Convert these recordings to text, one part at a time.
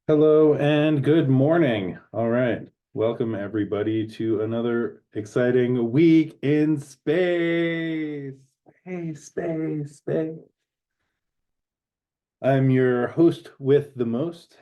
Hello and good morning. All right. Welcome everybody to another exciting week in space. Space. I'm your host with the most,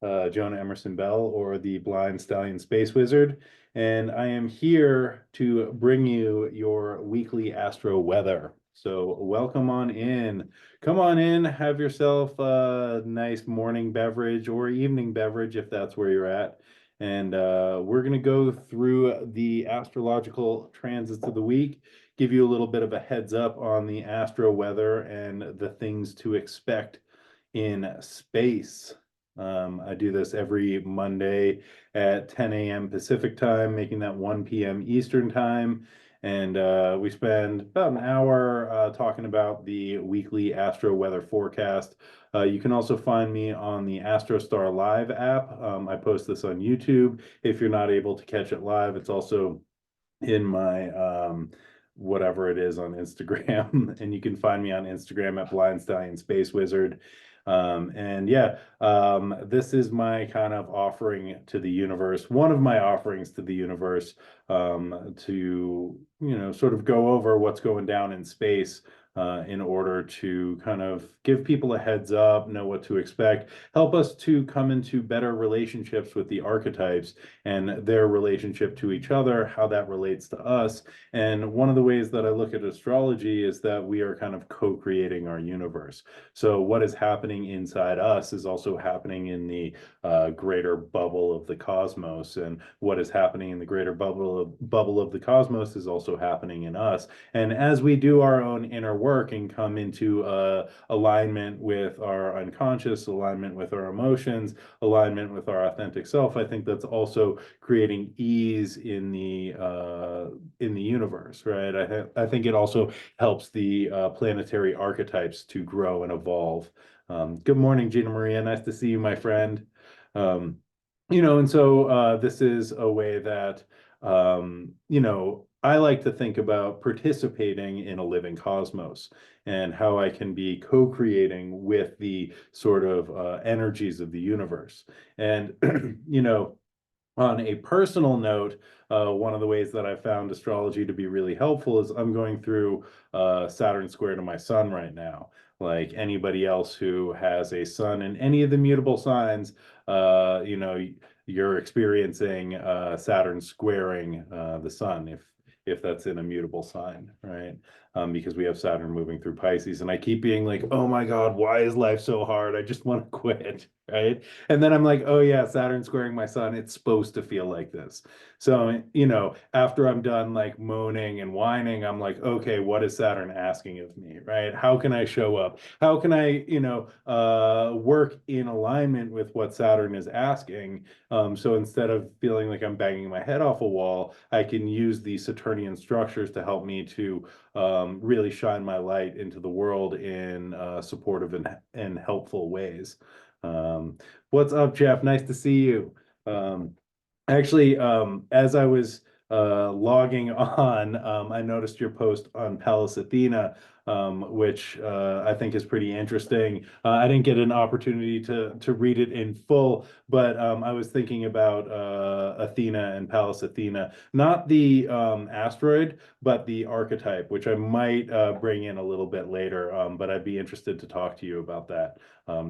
Jonah Emerson Bell, or the Blind Stallion Space Wizard, and I am here to bring you your weekly astro weather. So welcome on in. Come on in, have yourself a nice morning beverage or evening beverage if that's where you're at. And we're going to go through the astrological transits of the week, give you a little bit of a heads up on the astro weather and the things to expect in space. I do this every Monday at 10 a.m. Pacific time, making that 1 p.m. Eastern time. And we spend about an hour talking about the weekly astro weather forecast. You can also find me on the AstroStar Live app. I post this on YouTube. If you're not able to catch it live, it's also in my whatever it is on Instagram. And you can find me on Instagram at Blind Stallion Space Wizard. And yeah, this is my kind of offering to the universe, one of my offerings to the universe, to, sort of go over what's going down in space, in order to kind of give people a heads up, know what to expect, help us to come into better relationships with the archetypes and their relationship to each other, how that relates to us. And one of the ways that I look at astrology is that we are kind of co-creating our universe. So what is happening inside us is also happening in the greater bubble of the cosmos, and what is happening in the greater bubble of the cosmos is also happening in us. And as we do our own inner work and come into alignment with our unconscious, alignment with our emotions, alignment with our authentic self, I think that's also creating ease in the universe, right? I think it also helps the planetary archetypes to grow and evolve. Good morning, Gina Maria. Nice to see you, my friend. Um, and so this is a way that I like to think about participating in a living cosmos and how I can be co-creating with the sort of energies of the universe. And on a personal note, one of the ways that I found astrology to be really helpful is I'm going through Saturn square to my sun right now. Like anybody else who has a sun in any of the mutable signs, you're experiencing Saturn squaring the sun if that's in a mutable sign, right? Because we have Saturn moving through Pisces, and I keep being like, oh my God, why is life so hard? I just want to quit, right? And then I'm like, oh yeah, Saturn squaring my sun, it's supposed to feel like this. So, after I'm done like moaning and whining, I'm like, okay, what is Saturn asking of me, right? How can I show up? How can I, work in alignment with what Saturn is asking? So instead of feeling like I'm banging my head off a wall, I can use the Saturnian structures to help me to really shine my light into the world in supportive and helpful ways. What's up, Jeff? Nice to see you. Um, Actually, as I was logging on, I noticed your post on Pallas Athena, which I think is pretty interesting. I didn't get an opportunity to read it in full, but I was thinking about Athena and Pallas Athena, not the asteroid, but the archetype, which I might bring in a little bit later. But I'd be interested to talk to you about that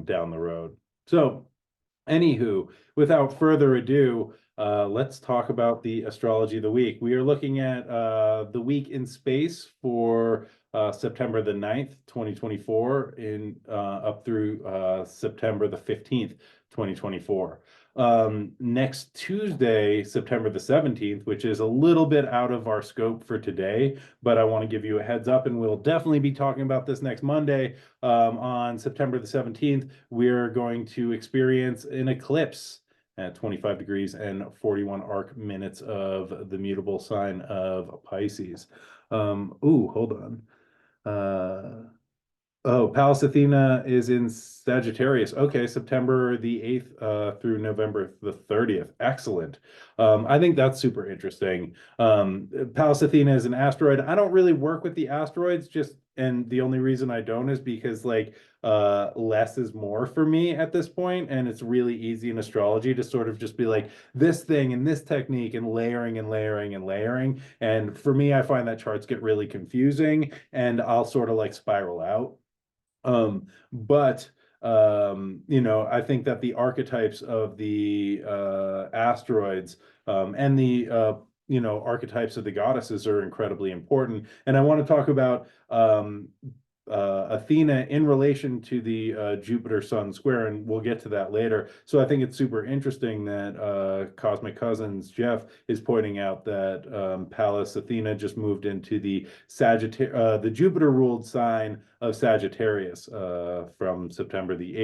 down the road. So. Anywho, without further ado, let's talk about the astrology of the week. We are looking at the week in space for September the 9th, 2024, up through September the 15th, 2024. Next Tuesday, September the 17th, which is a little bit out of our scope for today, but I want to give you a heads up, and we'll definitely be talking about this next Monday. On September the 17th, we're going to experience an eclipse at 25 degrees and 41 arc minutes of the mutable sign of Pisces. Hold on. Oh, Pallas Athena is in Sagittarius. Okay, September the 8th through November the 30th. Excellent. I think that's super interesting. Pallas Athena is an asteroid. I don't really work with the asteroids, just And the only reason I don't is because like less is more for me at this point, and it's really easy in astrology to sort of just be like this thing and this technique and layering and layering and layering. And for me, I find that charts get really confusing and I'll sort of like spiral out. But I think that the archetypes of the asteroids and the archetypes of the goddesses are incredibly important. And I want to talk about Athena in relation to the Jupiter Sun square, and we'll get to that later. So I think it's super interesting that Cosmic Cousins Jeff is pointing out that Pallas Athena just moved into the the Jupiter ruled sign of Sagittarius from September the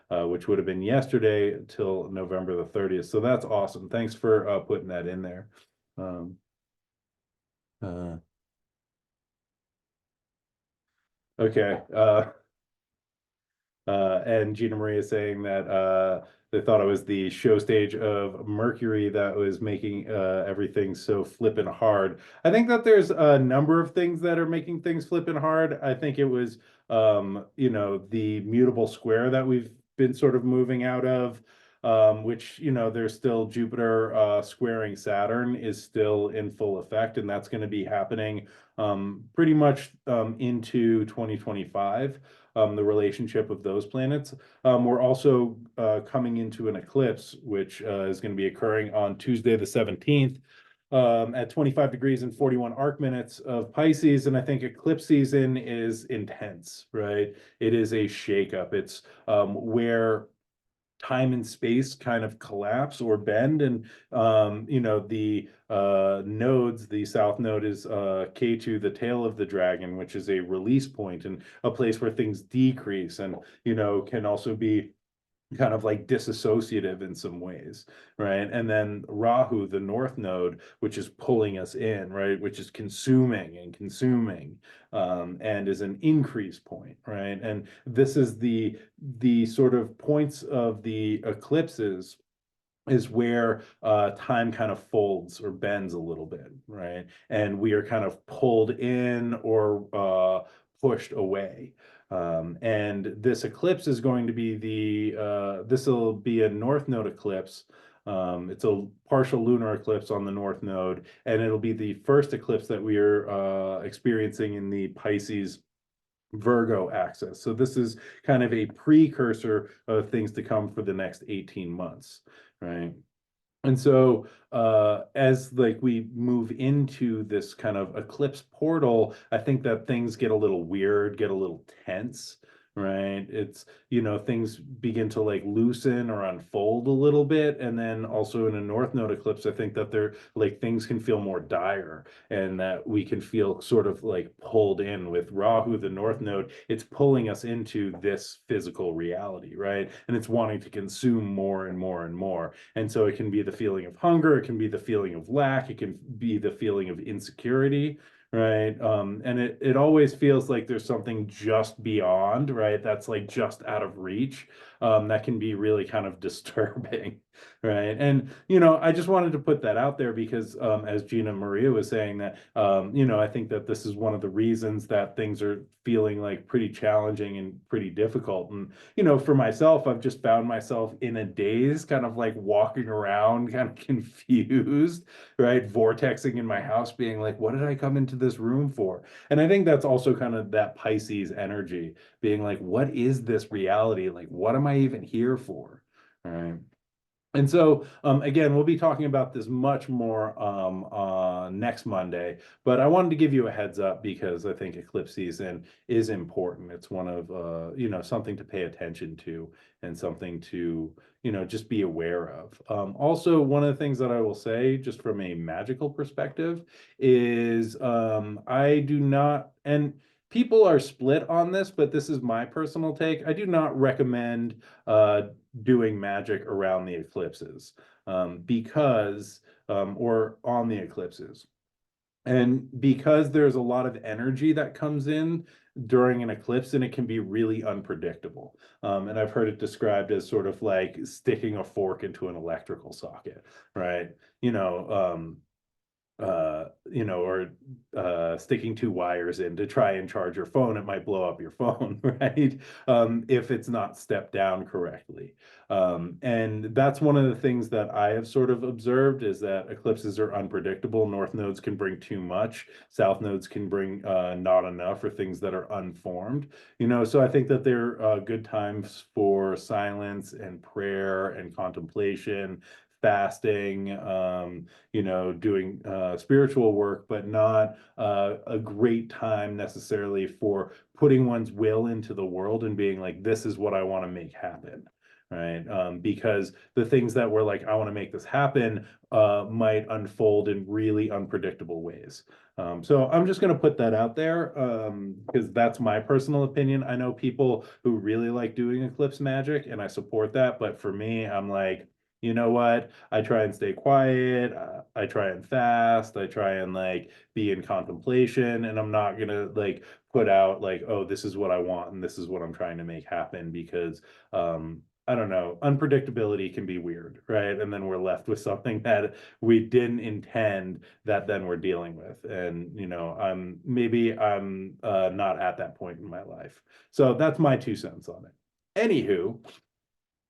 8th, which would have been yesterday till November the 30th. So that's awesome. Thanks for putting that in there. Um, uh, okay. And Gina Maria is saying that they thought it was the show stage of Mercury that was making everything so flippin' hard. I think that there's a number of things that are making things flippin' hard. I think it was, the mutable square that we've been sort of moving out of, which, there's still Jupiter squaring Saturn is still in full effect, and that's going to be happening pretty much into 2025, the relationship of those planets. We're also coming into an eclipse, which is going to be occurring on Tuesday, the 17th, at 25 degrees and 41 arc minutes of Pisces. And I think eclipse season is intense, right? It is a shakeup. It's where time and space kind of collapse or bend, and the nodes, the south node is K2, the tail of the dragon, which is a release point and a place where things decrease, and can also be kind of like disassociative in some ways, right? And then Rahu, the north node, which is pulling us in, right? Which is consuming and consuming, and is an increase point, right? And this is the sort of points of the eclipses is where time kind of folds or bends a little bit, right? And we are kind of pulled in or pushed away. And this eclipse is going to be this will be a north node eclipse. It's a partial lunar eclipse on the north node, and it'll be the first eclipse that we are experiencing in the Pisces Virgo axis. So this is kind of a precursor of things to come for the next 18 months, right? And so as like we move into this kind of eclipse portal, I think that things get a little weird, get a little tense, right? It's, things begin to like loosen or unfold a little bit. And then also in a north node eclipse, I think that they're like things can feel more dire, and that we can feel sort of like pulled in with Rahu, the north node. It's pulling us into this physical reality, right? And it's wanting to consume more and more and more. And so it can be the feeling of hunger, it can be the feeling of lack, it can be the feeling of insecurity, right? And it always feels like there's something just beyond, right? That's like just out of reach. That can be really kind of disturbing, right? And I just wanted to put that out there because as Gina Maria was saying that I think that this is one of the reasons that things are feeling like pretty challenging and pretty difficult. And for myself, I've just found myself in a daze, kind of like walking around, kind of confused, right? Vortexing in my house, being like, what did I come into this room for? And I think that's also kind of that Pisces energy, being like, what is this reality? Like, what am I even here for? All right. And so, again, we'll be talking about this much more next Monday, but I wanted to give you a heads up because I think eclipse season is important. It's one of, something to pay attention to and something to, just be aware of. Also, one of the things that I will say, just from a magical perspective, is I do not, and people are split on this, but this is my personal take. I do not recommend doing magic around the eclipses because or on the eclipses, and because there's a lot of energy that comes in during an eclipse, and it can be really unpredictable. And I've heard it described as sort of like sticking a fork into an electrical socket, right? or sticking two wires in to try and charge your phone, it might blow up your phone, right? If it's not stepped down correctly. And that's one of the things that I have sort of observed is that eclipses are unpredictable. North nodes can bring too much, south nodes can bring not enough, or things that are unformed. So I think that they're good times for silence and prayer and contemplation, fasting, doing spiritual work, but not a great time necessarily for putting one's will into the world and being like, this is what I want to make happen. Right. Because the things that were like, I want to make this happen, might unfold in really unpredictable ways. So I'm just going to put that out there because that's my personal opinion. I know people who really like doing eclipse magic, and I support that. But for me, I'm like, you know what? I try and stay quiet. I try and fast. I try and like be in contemplation, and I'm not gonna like put out like, oh, this is what I want and this is what I'm trying to make happen because I don't know, unpredictability can be weird, right? And then we're left with something that we didn't intend that then we're dealing with. And I'm not at that point in my life. So that's my 2 cents on it. Anywho,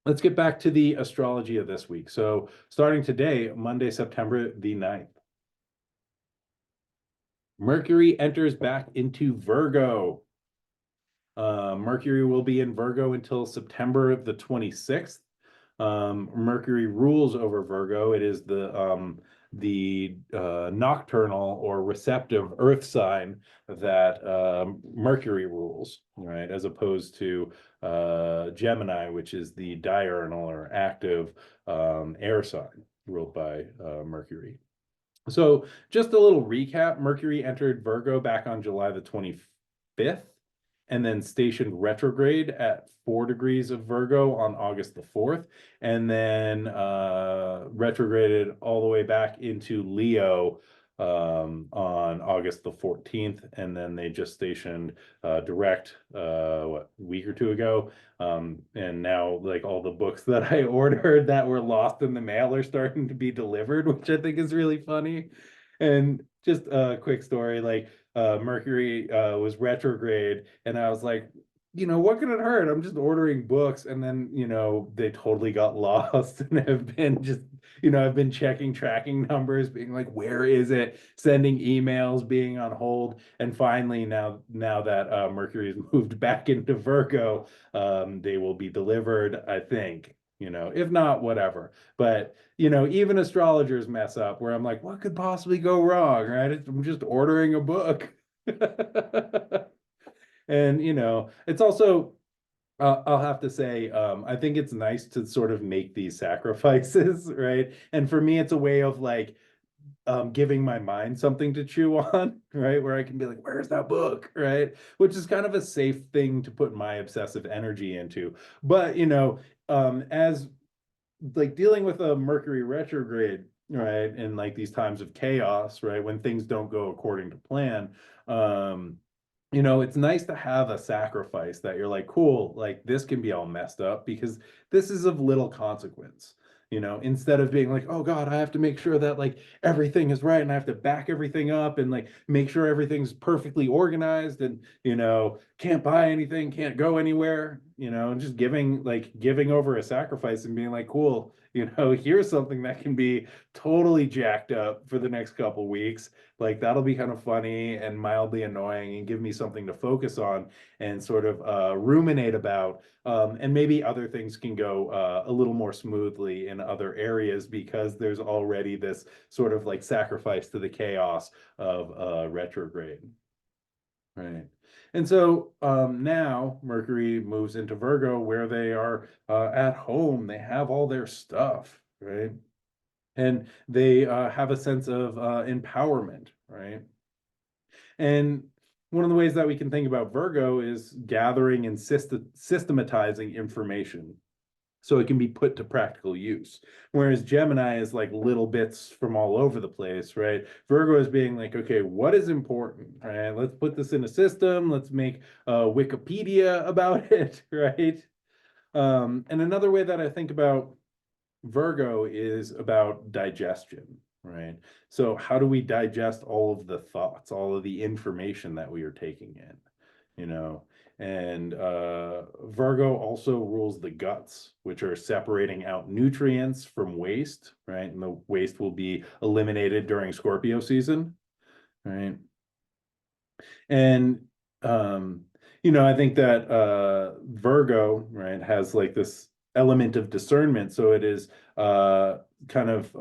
let's get back to the astrology of this week. So starting today, Monday, September the 9th, Mercury enters back into Virgo. Mercury will be in Virgo until September the 26th. Mercury rules over Virgo. It is the nocturnal or receptive Earth sign that Mercury rules, right? As opposed to Gemini, which is the diurnal or active air sign ruled by Mercury. So just a little recap, Mercury entered Virgo back on July the 25th and then stationed retrograde at 4 degrees of Virgo on August the 4th, and then retrograded all the way back into Leo on August the 14th, and then they just stationed direct a week or two ago. And now like all the books that I ordered that were lost in the mail are starting to be delivered, which I think is really funny. And just a quick story, like Mercury was retrograde, and I was like, what could it hurt? I'm just ordering books, and then they totally got lost, and have been just I've been checking tracking numbers, being like, where is it? Sending emails, being on hold, and finally now that Mercury's moved back into Virgo, they will be delivered, I think. If not, whatever. But even astrologers mess up where I'm like, what could possibly go wrong, right? I'm just ordering a book. And it's also I'll have to say, I think it's nice to sort of make these sacrifices, right? And for me, it's a way of like giving my mind something to chew on, right? Where I can be like, where's that book, right? Which is kind of a safe thing to put my obsessive energy into. But as like dealing with a Mercury retrograde, right, and like these times of chaos, right, when things don't go according to plan, it's nice to have a sacrifice that you're like, cool, like this can be all messed up because this is of little consequence. Instead of being like, oh God, I have to make sure that like everything is right and I have to back everything up and like make sure everything's perfectly organized and can't buy anything, can't go anywhere, and just giving over a sacrifice and being like, cool, here's something that can be totally jacked up for the next couple weeks. Like that'll be kind of funny and mildly annoying and give me something to focus on and sort of ruminate about. And maybe other things can go a little more smoothly in other areas because there's already this sort of like sacrifice to the chaos of retrograde. Right. And so now Mercury moves into Virgo where they are at home. They have all their stuff, right? And they have a sense of empowerment, right? And one of the ways that we can think about Virgo is gathering and systematizing information so it can be put to practical use. Whereas Gemini is like little bits from all over the place, right? Virgo is being like, okay, what is important, right? Let's put this in a system. Let's make Wikipedia about it, right? And another way that I think about Virgo is about digestion, right? So how do we digest all of the thoughts, all of the information that we are taking in, you know? And Virgo also rules the guts, which are separating out nutrients from waste, right? And the waste will be eliminated during Scorpio season, right? And um, I think that Virgo, right, has like this element of discernment. So it is kind of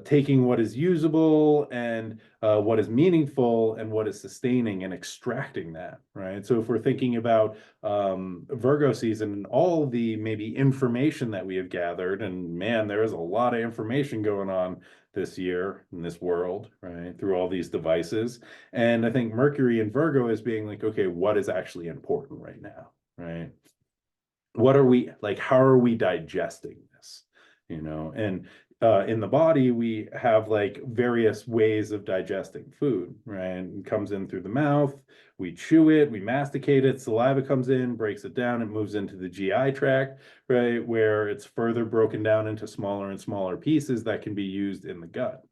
taking what is usable and what is meaningful and what is sustaining and extracting that, right? So if we're thinking about Virgo season and all the maybe information that we have gathered, and man, there is a lot of information going on this year in this world, right, through all these devices. And I think Mercury and Virgo is being like, okay, what is actually important right now, right? What are we like? How are we digesting this? And in the body, we have like various ways of digesting food, right? It comes in through the mouth, we chew it, we masticate it, saliva comes in, breaks it down, it moves into the GI tract, right? Where it's further broken down into smaller and smaller pieces that can be used in the gut.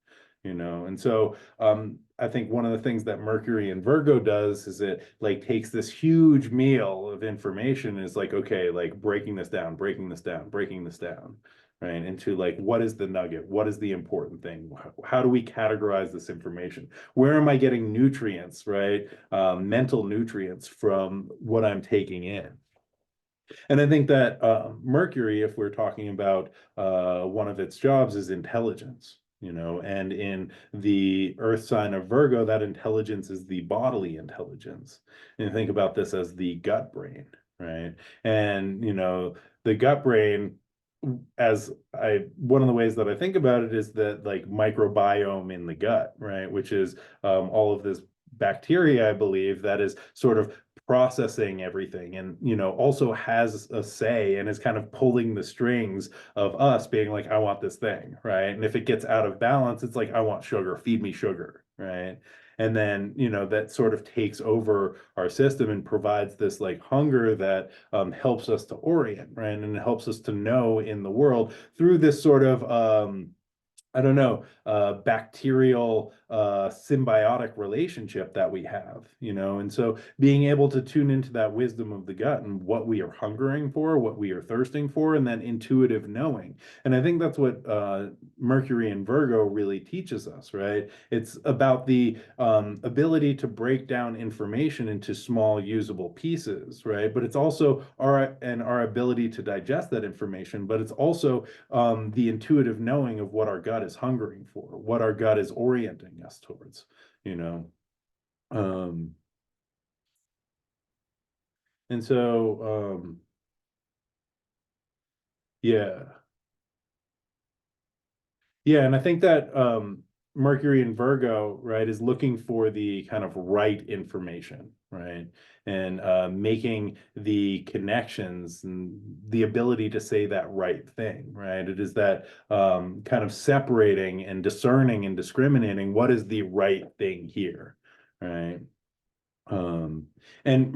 And so I think one of the things that Mercury and Virgo does is it like takes this huge meal of information and is like, okay, like breaking this down, breaking this down, breaking this down, right? Into like, what is the nugget? What is the important thing? How do we categorize this information? Where am I getting nutrients, right? Mental nutrients from what I'm taking in. And I think that Mercury, if we're talking about one of its jobs, is intelligence. And in the earth sign of Virgo, that intelligence is the bodily intelligence. And you think about this as the gut brain, right? And, the gut brain, one of the ways that I think about it is that like microbiome in the gut, right? Which is all of this bacteria, I believe, that is sort of processing everything and also has a say and is kind of pulling the strings of us being like, I want this thing, right? And if it gets out of balance, it's like, I want sugar, feed me sugar, right? And then that sort of takes over our system and provides this like hunger that helps us to orient, right? And it helps us to know in the world through this sort of I don't know, bacterial symbiotic relationship that we have, and so being able to tune into that wisdom of the gut and what we are hungering for, what we are thirsting for, and then intuitive knowing. And I think that's what Mercury and Virgo really teaches us, right? It's about the ability to break down information into small usable pieces, right? But it's also our ability to digest that information, but it's also the intuitive knowing of what our gut is hungering for, what our gut is orienting us towards, you know. Um, and so, yeah, yeah, and I think that Mercury in Virgo, right, is looking for the kind of right information, right, and making the connections and the ability to say that right thing, right. It is that kind of separating and discerning and discriminating what is the right thing here, right. Um, and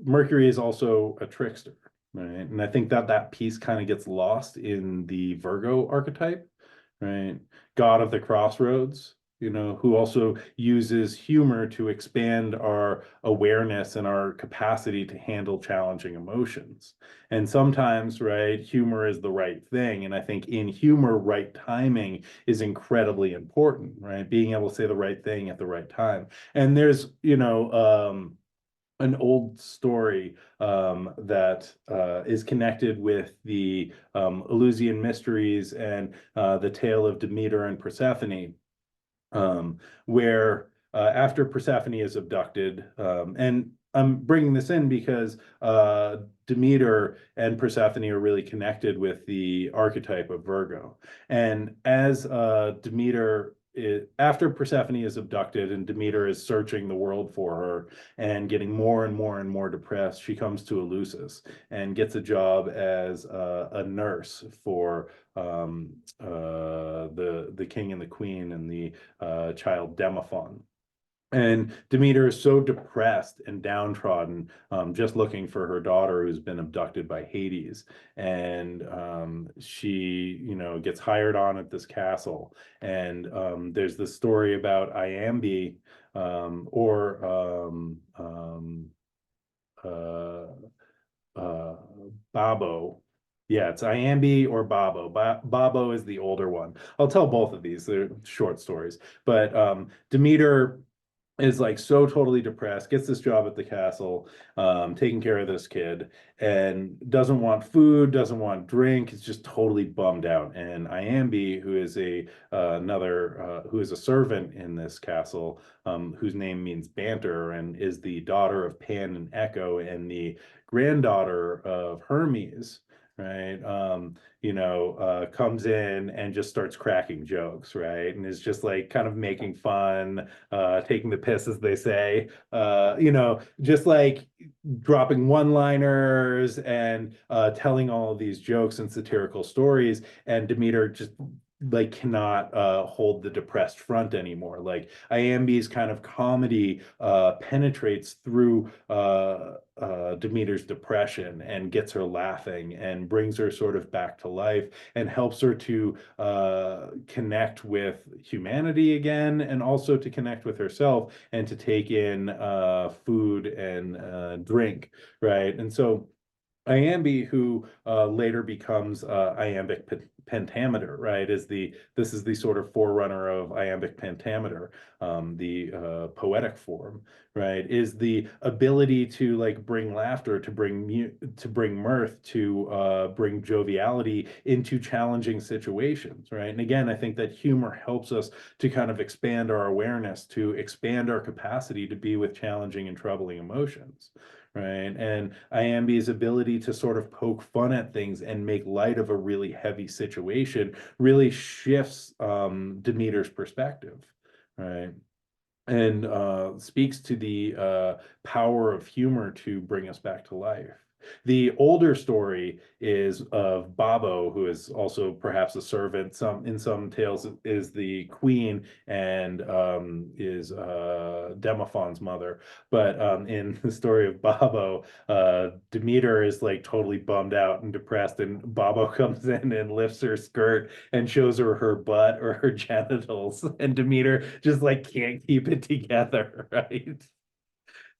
Mercury is also a trickster, right? And I think that that piece kind of gets lost in the Virgo archetype, right? God of the crossroads, who also uses humor to expand our awareness and our capacity to handle challenging emotions. And sometimes, right, humor is the right thing. And I think in humor, right timing is incredibly important, right? Being able to say the right thing at the right time. And there's, an old story that is connected with the Eleusinian mysteries and the tale of Demeter and Persephone, where after Persephone is abducted, and I'm bringing this in because Demeter and Persephone are really connected with the archetype of Virgo. And as after Persephone is abducted and Demeter is searching the world for her and getting more and more and more depressed, she comes to Eleusis and gets a job as a nurse for the king and the queen and the child Demophon. And Demeter is so depressed and downtrodden, just looking for her daughter who's been abducted by Hades. And she, gets hired on at this castle. And there's this story about Iambe, or uh, uh, Babo. Yeah, it's Iambe or Babo. Babo is the older one. I'll tell both of these. They're short stories. But Demeter is like so totally depressed, gets this job at the castle, taking care of this kid, and doesn't want food, doesn't want drink, is just totally bummed out. And Iambe, who is who is a servant in this castle, whose name means banter, and is the daughter of Pan and Echo, and the granddaughter of Hermes, right? Comes in and just starts cracking jokes, right? And is just like kind of making fun, taking the piss, as they say, just like dropping one-liners and telling all of these jokes and satirical stories. And Demeter just like cannot hold the depressed front anymore. Like Iambe's kind of comedy penetrates through Demeter's depression and gets her laughing and brings her sort of back to life and helps her to connect with humanity again, and also to connect with herself and to take in food and drink, right? And so Iambe, who later becomes iambic pentameter, right? This is the sort of forerunner of iambic pentameter, the poetic form, right? Is the ability to like bring laughter, to bring mirth, to bring joviality into challenging situations, right? And again, I think that humor helps us to kind of expand our awareness, to expand our capacity to be with challenging and troubling emotions, right? And Iambe's ability to sort of poke fun at things and make light of a really heavy situation really shifts Demeter's perspective, right? And speaks to the power of humor to bring us back to life. The older story is of Babo, who is also perhaps a servant. In some tales is the queen and is Demophon's mother. But in the story of Babo, Demeter is like totally bummed out and depressed, and Babo comes in and lifts her skirt and shows her her butt or her genitals, and Demeter just like can't keep it together, right?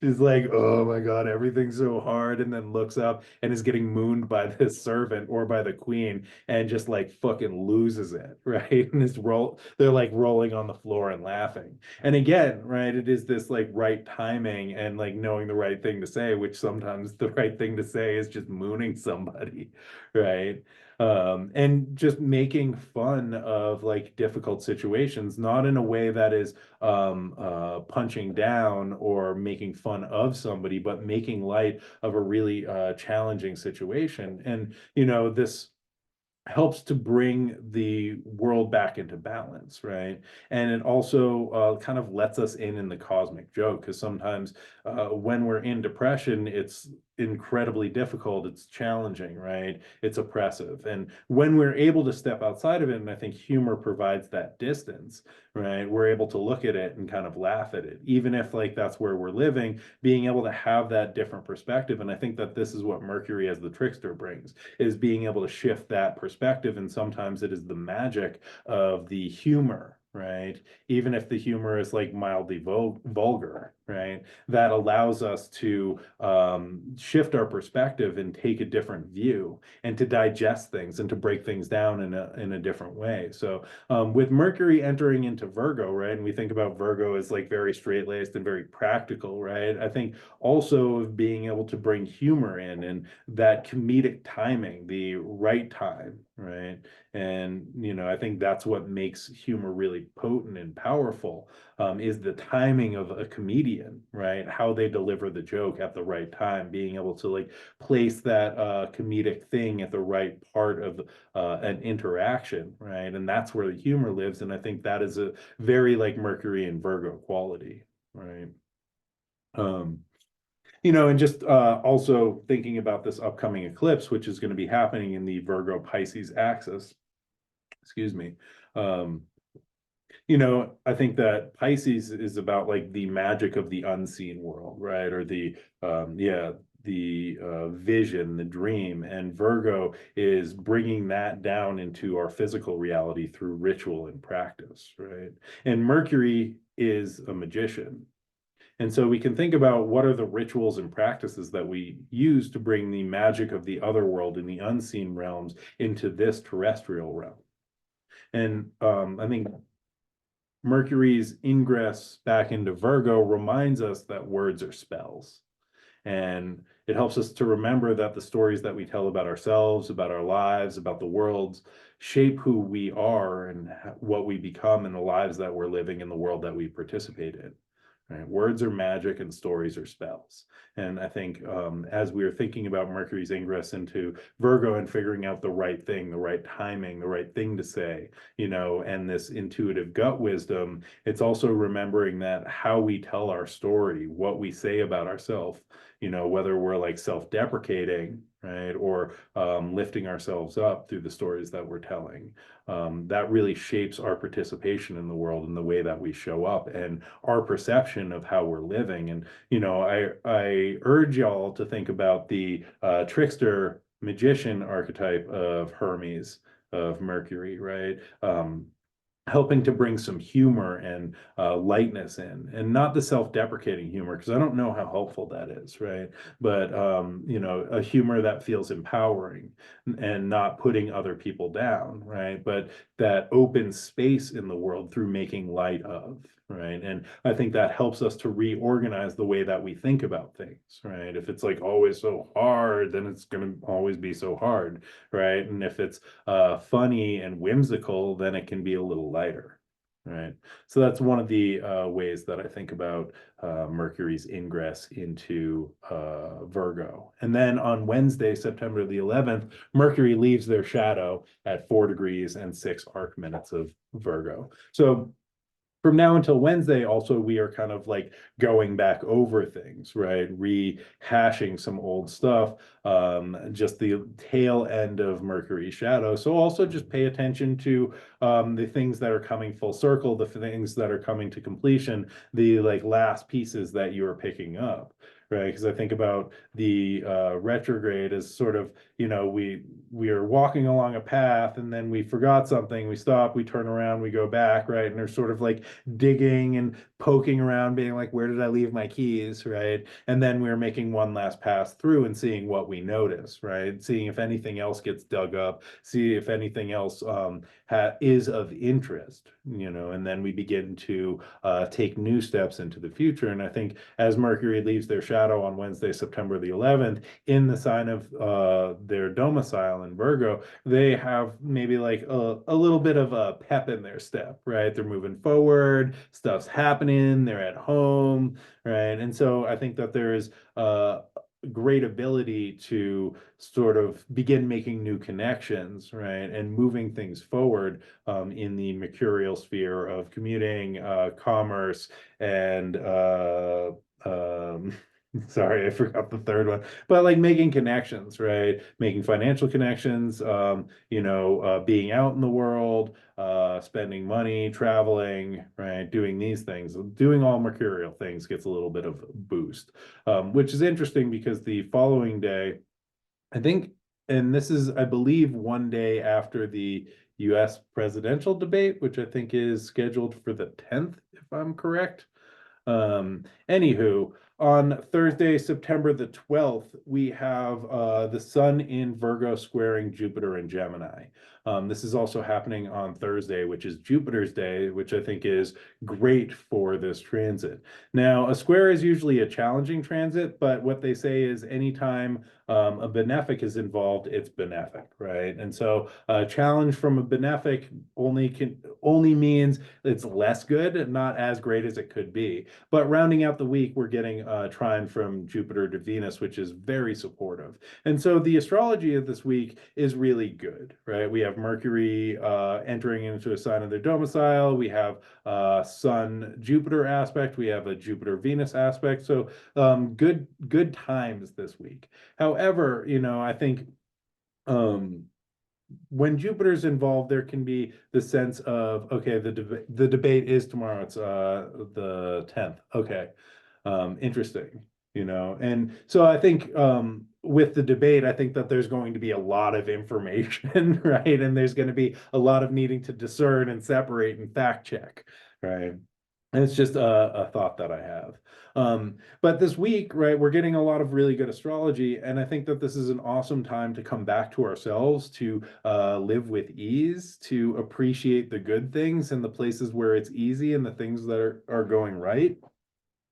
She's like, oh my God, everything's so hard, and then looks up and is getting mooned by this servant or by the queen and just like fucking loses it, right? And they're like rolling on the floor and laughing. And again, right, it is this like right timing and like knowing the right thing to say, which sometimes the right thing to say is just mooning somebody, right? And just making fun of like difficult situations, not in a way that is punching down or making fun of somebody, but making light of a really challenging situation. And, this helps to bring the world back into balance, right? And it also kind of lets us in the cosmic joke, because sometimes when we're in depression, it's incredibly difficult, it's challenging, right? It's oppressive. And when we're able to step outside of it, and I think humor provides that distance, right? We're able to look at it and kind of laugh at it, even if like that's where we're living, being able to have that different perspective. And I think that this is what Mercury as the trickster brings, is being able to shift that perspective. And sometimes it is the magic of the humor, right? Even if the humor is like mildly vulgar, right? That allows us to shift our perspective and take a different view and to digest things and to break things down in a different way. So with Mercury entering into Virgo, right? And we think about Virgo as like very straight-laced and very practical, right? I think also of being able to bring humor in and that comedic timing, the right time, right? And, I think that's what makes humor really potent and powerful, is the timing of a comedian, right? How they deliver the joke at the right time, being able to like place that comedic thing at the right part of an interaction, right? And that's where the humor lives. And I think that is a very like Mercury and Virgo quality, right? Um, and just also thinking about this upcoming eclipse, which is going to be happening in the Virgo Pisces axis, excuse me. Um, I think that Pisces is about like the magic of the unseen world, right? Or the vision, the dream. And Virgo is bringing that down into our physical reality through ritual and practice, right? And Mercury is a magician. And so we can think about what are the rituals and practices that we use to bring the magic of the other world and the unseen realms into this terrestrial realm. And I think Mercury's ingress back into Virgo reminds us that words are spells. And it helps us to remember that the stories that we tell about ourselves, about our lives, about the worlds shape who we are and what we become in the lives that we're living in the world that we participate in. Right? Words are magic and stories are spells. And I think as we are thinking about Mercury's ingress into Virgo and figuring out the right thing, the right timing, the right thing to say, and this intuitive gut wisdom, it's also remembering that how we tell our story, what we say about ourselves, whether we're like self-deprecating, right, or lifting ourselves up through the stories that we're telling. That really shapes our participation in the world and the way that we show up and our perception of how we're living. And I urge y'all to think about the trickster magician archetype of Hermes, of Mercury, right? Helping to bring some humor and lightness in, and not the self-deprecating humor, because I don't know how helpful that is, right? But a humor that feels empowering and not putting other people down, right? But that opens space in the world through making light of, right? And I think that helps us to reorganize the way that we think about things, right? If it's like always so hard, then it's going to always be so hard, right? And if it's funny and whimsical, then it can be a little lighter, right? So that's one of the ways that I think about Mercury's ingress into Virgo. And then on Wednesday, September the 11th, Mercury leaves their shadow at 4 degrees and 6 arc minutes of Virgo. So from now until Wednesday, also, we are kind of like going back over things, right? Rehashing some old stuff, just the tail end of Mercury's shadow. So also just pay attention to the things that are coming full circle, the things that are coming to completion, the like last pieces that you are picking up, right? Because I think about the retrograde as sort of, we are walking along a path and then we forgot something, we stop, we turn around, we go back, right? And there's sort of like digging and poking around, being like, where did I leave my keys, right? And then we're making one last pass through and seeing what we notice, right? Seeing if anything else gets dug up, see if anything else is of interest, and then we begin to take new steps into the future. And I think as Mercury leaves their shadow on Wednesday, September the 11th, in the sign of their domicile in Virgo, they have maybe like a little bit of a pep in their step, right? They're moving forward, stuff's happening, they're at home, right? And so I think that there is great ability to sort of begin making new connections, right? And moving things forward in the mercurial sphere of commuting, commerce, and sorry, I forgot the third one, but like making connections, right? Making financial connections, being out in the world, spending money, traveling, right? Doing these things, doing all mercurial things gets a little bit of boost, which is interesting because the following day, I think, and this is, I believe, one day after the US presidential debate, which I think is scheduled for the 10th, if I'm correct. Anywho, on Thursday, September the 12th, we have the Sun in Virgo squaring Jupiter in Gemini. This is also happening on Thursday, which is Jupiter's day, which I think is great for this transit. Now, a square is usually a challenging transit, but what they say is anytime a benefic is involved, it's benefic, right? And so a challenge from a benefic only means it's less good, not as great as it could be. But rounding out the week, we're getting a trine from Jupiter to Venus, which is very supportive. And so the astrology of this week is really good, right? We have Mercury entering into a sign of their domicile. We have Sun Jupiter aspect. We have a Jupiter Venus aspect. So good times this week. However, I think when Jupiter's involved, there can be the sense of, okay, the debate is tomorrow. It's the 10th. Okay. Interesting, And so I think with the debate, I think that there's going to be a lot of information, right? And there's going to be a lot of needing to discern and separate and fact check, right? And it's just a thought that I have. But this week, right, we're getting a lot of really good astrology, and I think that this is an awesome time to come back to ourselves, to live with ease, to appreciate the good things and the places where it's easy and the things that are going right.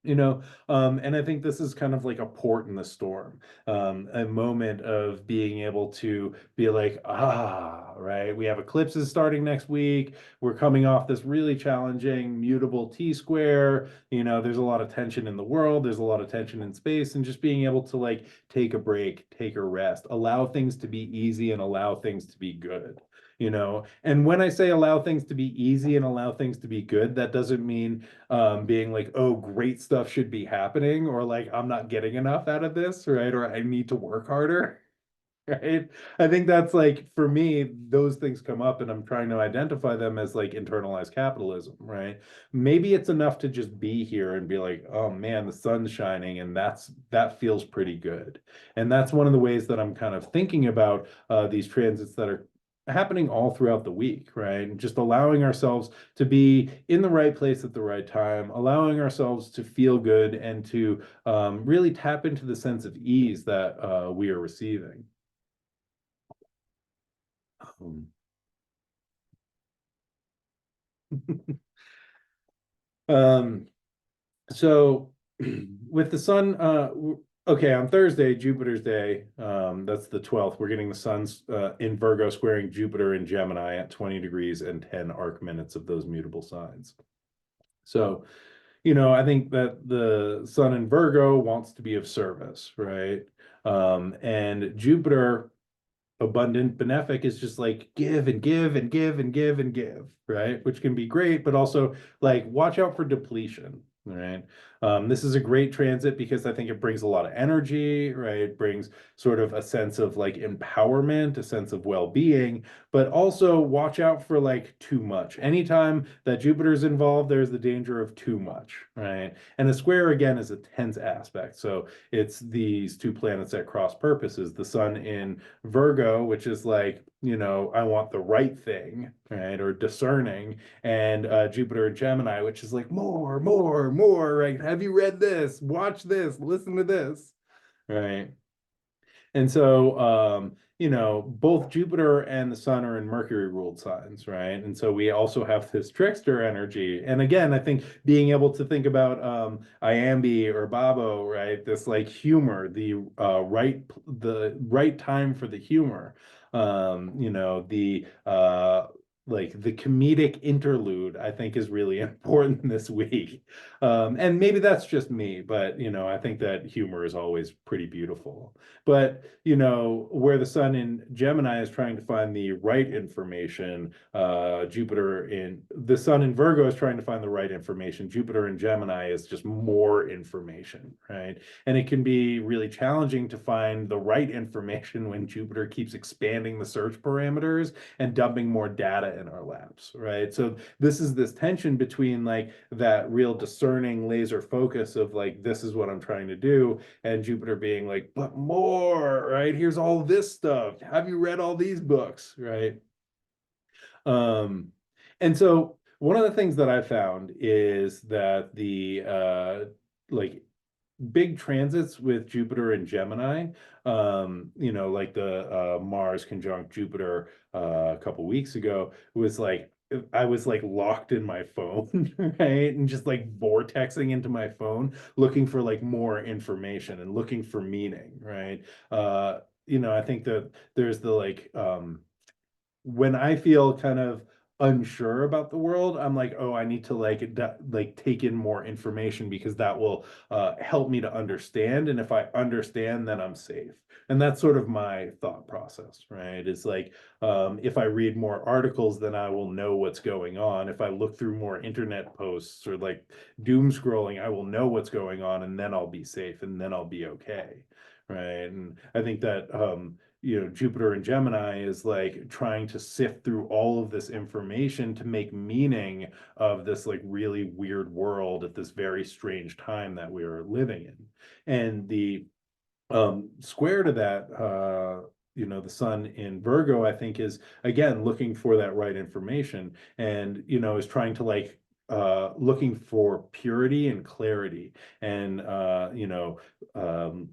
And I think this is kind of like a port in the storm, a moment of being able to be like, right, we have eclipses starting next week. We're coming off this really challenging mutable T-square. There's a lot of tension in the world. There's a lot of tension in space, and just being able to like take a break, take a rest, allow things to be easy and allow things to be good. And when I say allow things to be easy and allow things to be good, that doesn't mean being like, oh, great stuff should be happening, or like, I'm not getting enough out of this, right? Or I need to work harder, right? I think that's like, for me, those things come up and I'm trying to identify them as like internalized capitalism, right? Maybe it's enough to just be here and be like, oh man, the sun's shining, and that feels pretty good. And that's one of the ways that I'm kind of thinking about these transits that are happening all throughout the week, right? And just allowing ourselves to be in the right place at the right time, allowing ourselves to feel good and to really tap into the sense of ease that we are receiving. Um, um, so with the sun, okay, on Thursday, Jupiter's day, that's the 12th, we're getting the sun's in Virgo squaring Jupiter in Gemini at 20 degrees and 10 arc minutes of those mutable signs. So, I think that the sun in Virgo wants to be of service, right? And Jupiter, abundant benefic, is just like give and give and give and give and give, right? Which can be great, but also like watch out for depletion, right? This is a great transit because I think it brings a lot of energy, right? It brings sort of a sense of like empowerment, a sense of well-being, but also watch out for like too much. Anytime that Jupiter's involved, there's the danger of too much, right? And the square again is a tense aspect. So it's these two planets at cross purposes, the sun in Virgo, which is like, I want the right thing, right? Or discerning, and Jupiter and Gemini, which is like more, more, more, right? Have you read this? Watch this, listen to this, right? And so, both Jupiter and the sun are in Mercury ruled signs, right? And so we also have this trickster energy. And again, I think being able to think about Iambi or Babo, right? This like humor, the right time for the humor. The like the comedic interlude, I think, is really important this week. And maybe that's just me, but I think that humor is always pretty beautiful. But, where the sun in Gemini is trying to find the right information, the sun in Virgo is trying to find the right information. Jupiter in Gemini is just more information, right? And it can be really challenging to find the right information when Jupiter keeps expanding the search parameters and dumping more data in our laps, right? So this is this tension between like that real discerning laser focus of like, this is what I'm trying to do, and Jupiter being like, but more, right? Here's all this stuff. Have you read all these books, right? Um, and so one of the things that I found is that the like big transits with Jupiter and Gemini, like the Mars conjunct Jupiter a couple weeks ago, was like I was like locked in my phone, right? And just like vortexing into my phone, looking for like more information and looking for meaning, right? I think that there's the like when I feel kind of unsure about the world, I'm like, oh, I need to like take in more information because that will help me to understand. And if I understand, then I'm safe. And that's sort of my thought process, right? It's like if I read more articles, then I will know what's going on. If I look through more internet posts or like doom scrolling, I will know what's going on, and then I'll be safe, and then I'll be okay, right? And I think that Jupiter and Gemini is like trying to sift through all of this information to make meaning of this like really weird world at this very strange time that we are living in. And the square to that, the sun in Virgo, I think, is again looking for that right information, and is trying to like looking for purity and clarity, and um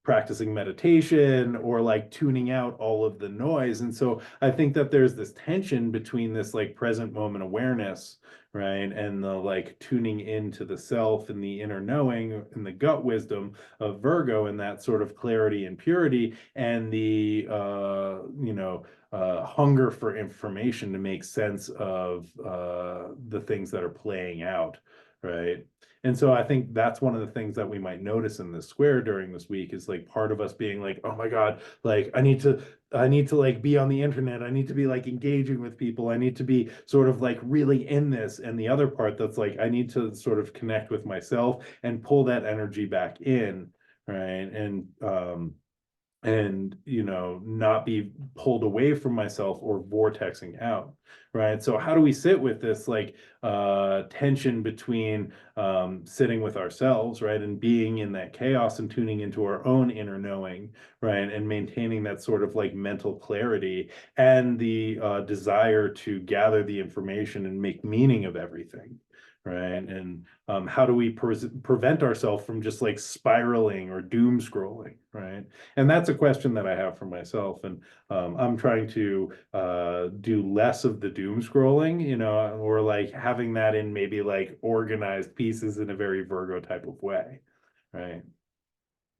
practicing meditation or like tuning out all of the noise. And so I think that there's this tension between this like present moment awareness, right, and the like tuning into the self and the inner knowing and the gut wisdom of Virgo, and that sort of clarity and purity, and the hunger for information to make sense of the things that are playing out, right? And so I think that's one of the things that we might notice in this square during this week is like part of us being like, oh my God, like I need to like be on the internet. I need to be like engaging with people. I need to be sort of like really in this. And the other part that's like, I need to sort of connect with myself and pull that energy back in, right? And not be pulled away from myself or vortexing out, right? So how do we sit with this like tension between sitting with ourselves, right, and being in that chaos and tuning into our own inner knowing, right, and maintaining that sort of like mental clarity and the desire to gather the information and make meaning of everything, right? And how do we prevent ourselves from just like spiraling or doom scrolling, right? And that's a question that I have for myself. And I'm trying to do less of the doom scrolling, or like having that in maybe like organized pieces in a very Virgo type of way, right?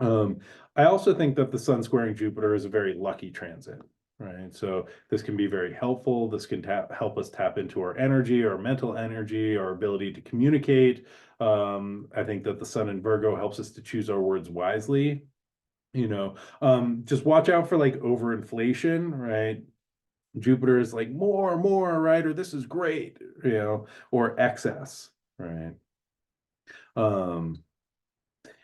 Um, I also think that the sun squaring Jupiter is a very lucky transit, right? So this can be very helpful. This can help us tap into our energy, our mental energy, our ability to communicate. I think that the sun in Virgo helps us to choose our words wisely. Just watch out for like overinflation, right? Jupiter is like more, right? Or this is great, or excess, right? Um,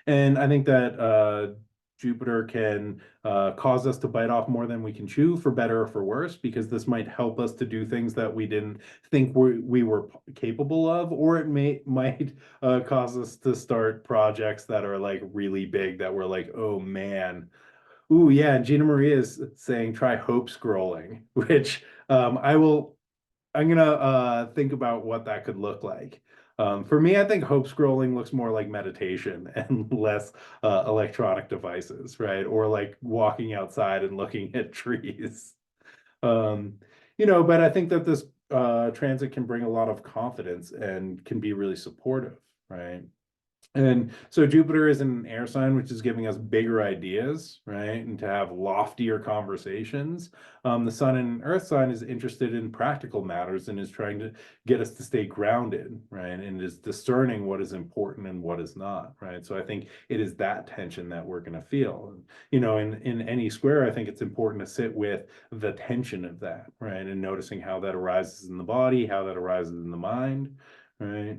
And I think that Jupiter can cause us to bite off more than we can chew, for better or for worse, because this might help us to do things that we didn't think we were capable of, or it might cause us to start projects that are like really big that we're like, oh man. Ooh, yeah, and Gina Maria is saying try hope scrolling, which I'm gonna think about what that could look like. For me, I think hope scrolling looks more like meditation and less electronic devices, right? Or like walking outside and looking at trees. Um, but I think that this transit can bring a lot of confidence and can be really supportive, right? And so Jupiter is an air sign, which is giving us bigger ideas, right? And to have loftier conversations. The sun and earth sign is interested in practical matters and is trying to get us to stay grounded, right? And is discerning what is important and what is not, right? So I think it is that tension that we're going to feel. In any square, I think it's important to sit with the tension of that, right? And noticing how that arises in the body, how that arises in the mind, right?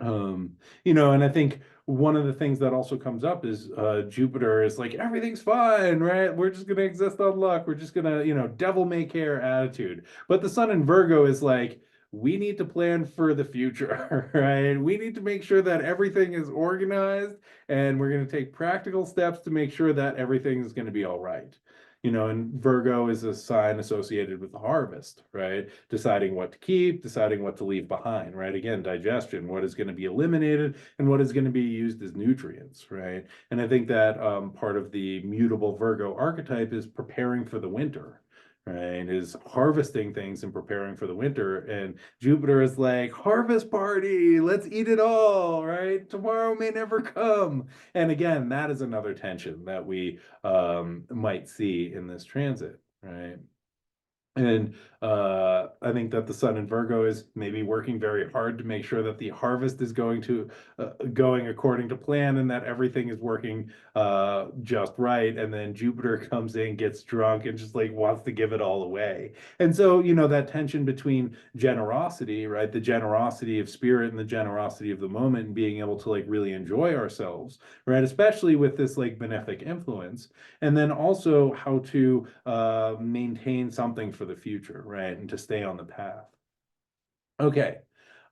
Um, and I think one of the things that also comes up is Jupiter is like, everything's fine, right? We're just gonna exist on luck. We're just gonna, devil may care attitude. But the sun in Virgo is like, we need to plan for the future, right? We need to make sure that everything is organized, and we're gonna take practical steps to make sure that everything is gonna be all right. And Virgo is a sign associated with the harvest, right? Deciding what to keep, deciding what to leave behind, right? Again, digestion, what is going to be eliminated and what is going to be used as nutrients, right? And I think that part of the mutable Virgo archetype is preparing for the winter, right? Is harvesting things and preparing for the winter. And Jupiter is like, harvest party, let's eat it all, right? Tomorrow may never come. And again, that is another tension that we might see in this transit, right? And I think that the sun in Virgo is maybe working very hard to make sure that the harvest is going according to plan and that everything is working just right. And then Jupiter comes in, gets drunk, and just like wants to give it all away. And so, that tension between generosity, right? The generosity of spirit and the generosity of the moment, and being able to like really enjoy ourselves, right? Especially with this like benefic influence, and then also how to maintain something for the future, right? And to stay on the path. Okay.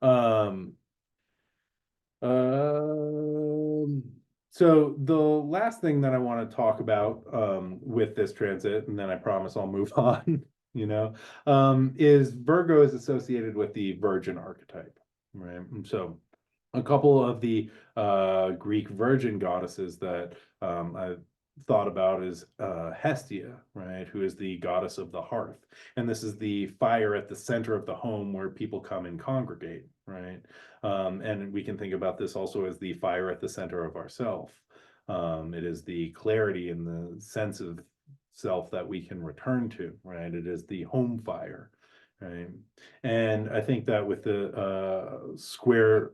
Um, um, so the last thing that I want to talk about with this transit, and then I promise I'll move on, is Virgo is associated with the Virgin archetype, right? And so a couple of the Greek virgin goddesses that I thought about is Hestia, right, who is the goddess of the hearth. And this is the fire at the center of the home where people come and congregate, right? And we can think about this also as the fire at the center of ourself. It is the clarity and the sense of self that we can return to, right? It is the home fire. Right. And I think that with the square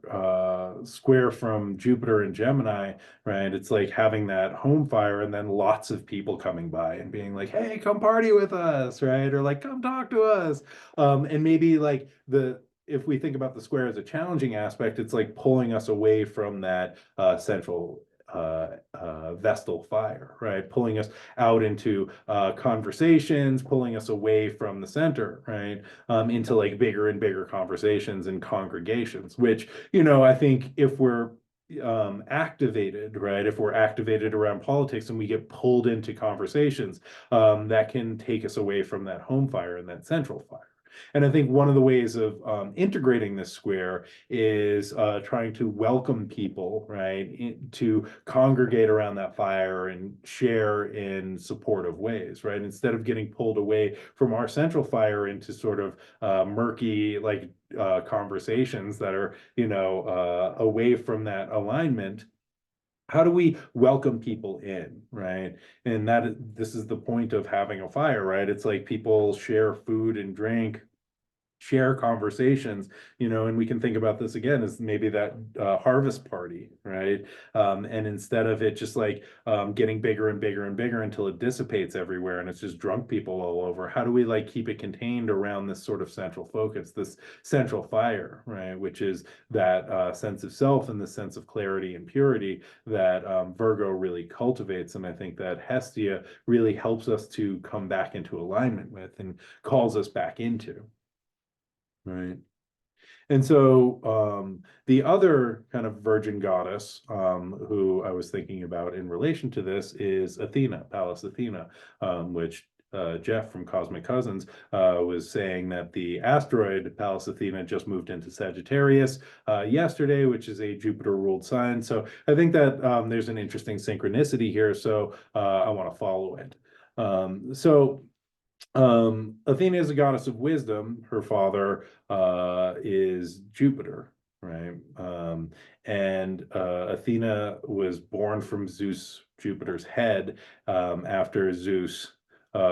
from Jupiter and Gemini, right, it's like having that home fire and then lots of people coming by and being like, hey, come party with us, right? Or like, come talk to us. And maybe like if we think about the square as a challenging aspect, it's like pulling us away from that central Vestal fire, right? Pulling us out into conversations, pulling us away from the center, right? Into like bigger and bigger conversations and congregations, which, I think if we're activated, right? If we're activated around politics and we get pulled into conversations, that can take us away from that home fire and that central fire. And I think one of the ways of integrating this square is trying to welcome people, right, to congregate around that fire and share in supportive ways, right? Instead of getting pulled away from our central fire into sort of murky, like conversations that are, away from that alignment. How do we welcome people in, right? And this is the point of having a fire, right? It's like people share food and drink, share conversations, and we can think about this again as maybe that harvest party, right? And instead of it just like getting bigger and bigger and bigger until it dissipates everywhere and it's just drunk people all over, how do we like keep it contained around this sort of central focus, this central fire, right? Which is that sense of self and the sense of clarity and purity that Virgo really cultivates. And I think that Hestia really helps us to come back into alignment with and calls us back into. Right. And so the other kind of virgin goddess who I was thinking about in relation to this is Athena, Pallas Athena, which Jeff from Cosmic Cousins was saying that the asteroid Pallas Athena just moved into Sagittarius yesterday, which is a Jupiter-ruled sign. So I think that there's an interesting synchronicity here. So I want to follow it. Athena is a goddess of wisdom. Her father is Jupiter, right? And Athena was born from Zeus, Jupiter's head, after Zeus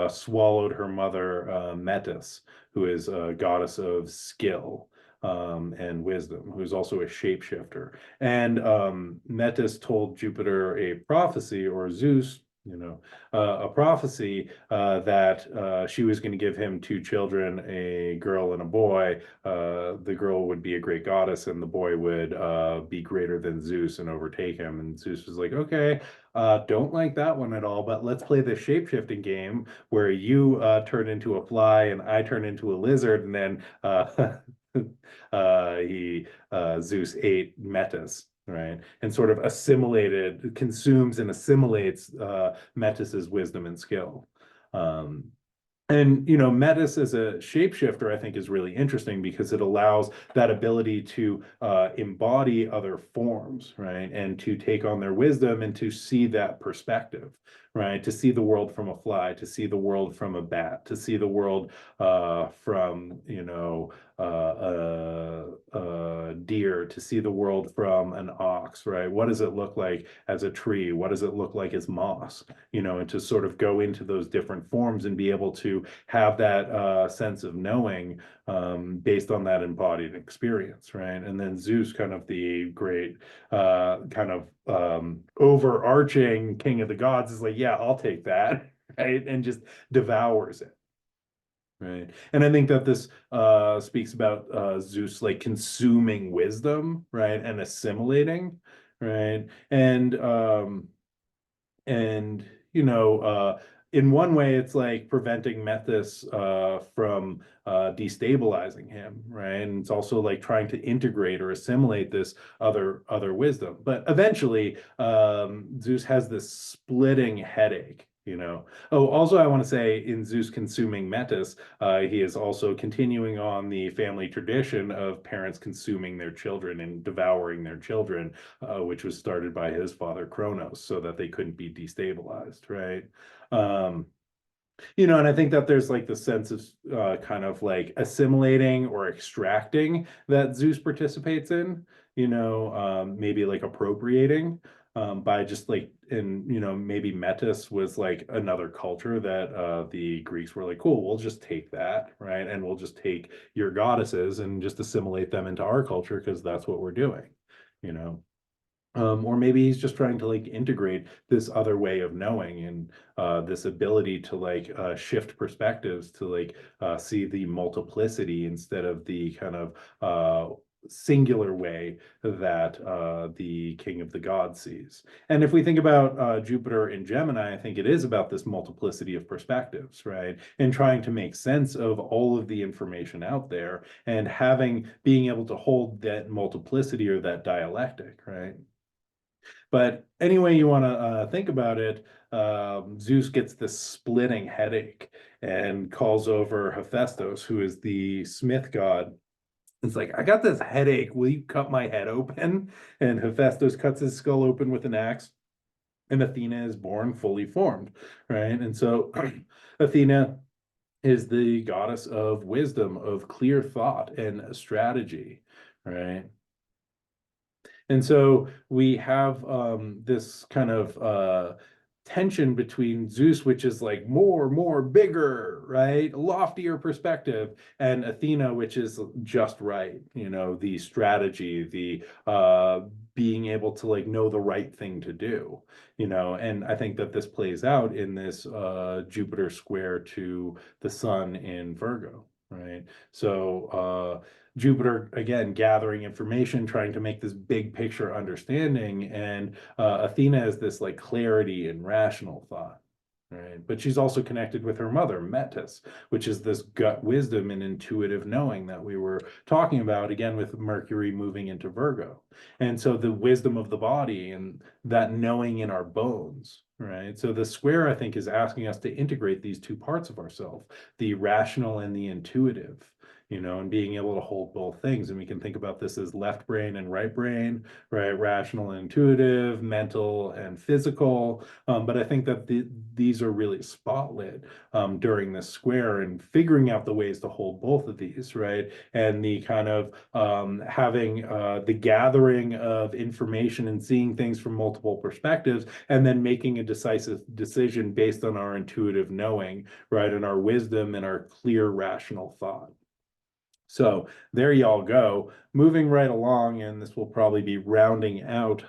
swallowed her mother, Metis, who is a goddess of skill and wisdom, who's also a shapeshifter. And Metis told Jupiter a prophecy, or Zeus, a prophecy that she was going to give him two children, a girl and a boy. The girl would be a great goddess, and the boy would be greater than Zeus and overtake him. And Zeus was like, okay, don't like that one at all, but let's play the shape-shifting game where you turn into a fly and I turn into a lizard, and then Zeus ate Metis, right? And sort of consumes and assimilates Metis's wisdom and skill. And Metis as a shapeshifter, I think, is really interesting because it allows that ability to embody other forms, right? And to take on their wisdom and to see that perspective, right? To see the world from a fly, to see the world from a bat, to see the world from, a deer, to see the world from an ox, right? What does it look like as a tree? What does it look like as moss? And to sort of go into those different forms and be able to have that sense of knowing based on that embodied experience, right? And then Zeus, kind of the great kind of overarching king of the gods, is like, yeah, I'll take that, right? And just devours it. Right. And I think that this speaks about Zeus like consuming wisdom, right? And assimilating, right? And in one way it's like preventing Metis from destabilizing him, right? And it's also like trying to integrate or assimilate this other wisdom. But eventually Zeus has this splitting headache. Oh, also I want to say, in Zeus consuming Metis, he is also continuing on the family tradition of parents consuming their children and devouring their children, which was started by his father Kronos, so that they couldn't be destabilized, right? Um, and I think that there's like the sense of kind of like assimilating or extracting that Zeus participates in, maybe like appropriating by just like, and maybe Metis was like another culture that the Greeks were like, cool, we'll just take that, right? And we'll just take your goddesses and just assimilate them into our culture because that's what we're doing, you know? Or maybe he's just trying to like integrate this other way of knowing and this ability to like shift perspectives to like see the multiplicity instead of the kind of singular way that the king of the gods sees. And if we think about Jupiter in Gemini, I think it is about this multiplicity of perspectives, right? And trying to make sense of all of the information out there and being able to hold that multiplicity or that dialectic, right? But any way you want to think about it, Zeus gets this splitting headache and calls over Hephaestus, who is the smith god. It's like, I got this headache. Will you cut my head open? And Hephaestus cuts his skull open with an axe, and Athena is born fully formed, right? And so Athena is the goddess of wisdom, of clear thought and strategy, right? And so we have this kind of tension between Zeus, which is like more, bigger, right? Loftier perspective, and Athena, which is just right, the strategy, the being able to like know the right thing to do, and I think that this plays out in this Jupiter square to the sun in Virgo, right? So Jupiter, again, gathering information, trying to make this big picture understanding. And Athena is this like clarity and rational thought, right? But she's also connected with her mother, Metis, which is this gut wisdom and intuitive knowing that we were talking about, again, with Mercury moving into Virgo. And so the wisdom of the body and that knowing in our bones. Right. So the square, I think, is asking us to integrate these two parts of ourselves, the rational and the intuitive, and being able to hold both things. And we can think about this as left brain and right brain, right? Rational and intuitive, mental and physical. But I think that these are really spotlit during this square, and figuring out the ways to hold both of these, right? And the kind of having the gathering of information and seeing things from multiple perspectives, and then making a decisive decision based on our intuitive knowing, right? And our wisdom and our clear rational thought. So there y'all go. Moving right along, and this will probably be rounding out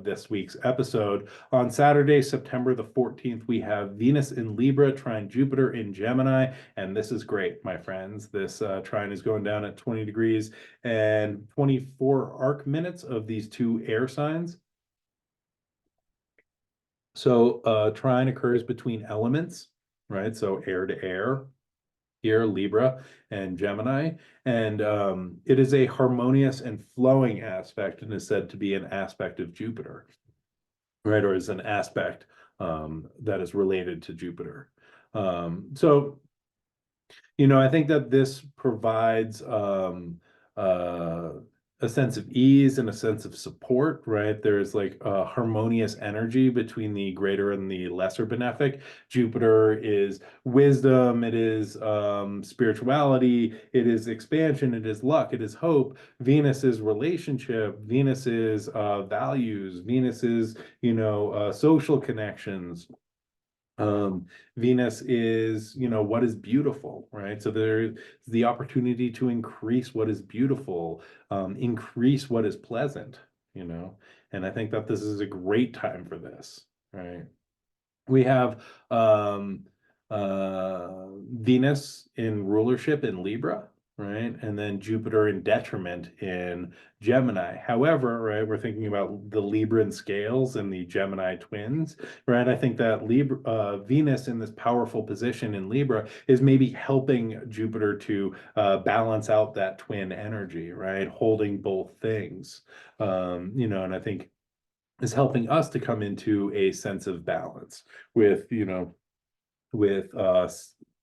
this week's episode. On Saturday, September the 14th, we have Venus in Libra, trine Jupiter in Gemini, and this is great, my friends. This trine is going down at 20 degrees and 24 arc minutes of these two air signs. So trine occurs between elements, right? So air to air, here, Libra and Gemini. And it is a harmonious and flowing aspect, and is said to be an aspect of Jupiter, right? Or is an aspect that is related to Jupiter. So, I think that this provides a sense of ease and a sense of support, right? There's like a harmonious energy between the greater and the lesser benefic. Jupiter is wisdom, it is spirituality, it is expansion, it is luck, it is hope. Venus is relationship, Venus is values, Venus is, social connections. Venus is, what is beautiful, right? So there's the opportunity to increase what is beautiful, increase what is pleasant, you know, and I think that this is a great time for this, right? We have Venus in rulership in Libra, right? And then Jupiter in detriment in Gemini. However, right, we're thinking about the Libran scales and the Gemini twins, right? I think that Venus in this powerful position in Libra is maybe helping Jupiter to balance out that twin energy, right? Holding both things, and I think is helping us to come into a sense of balance with, with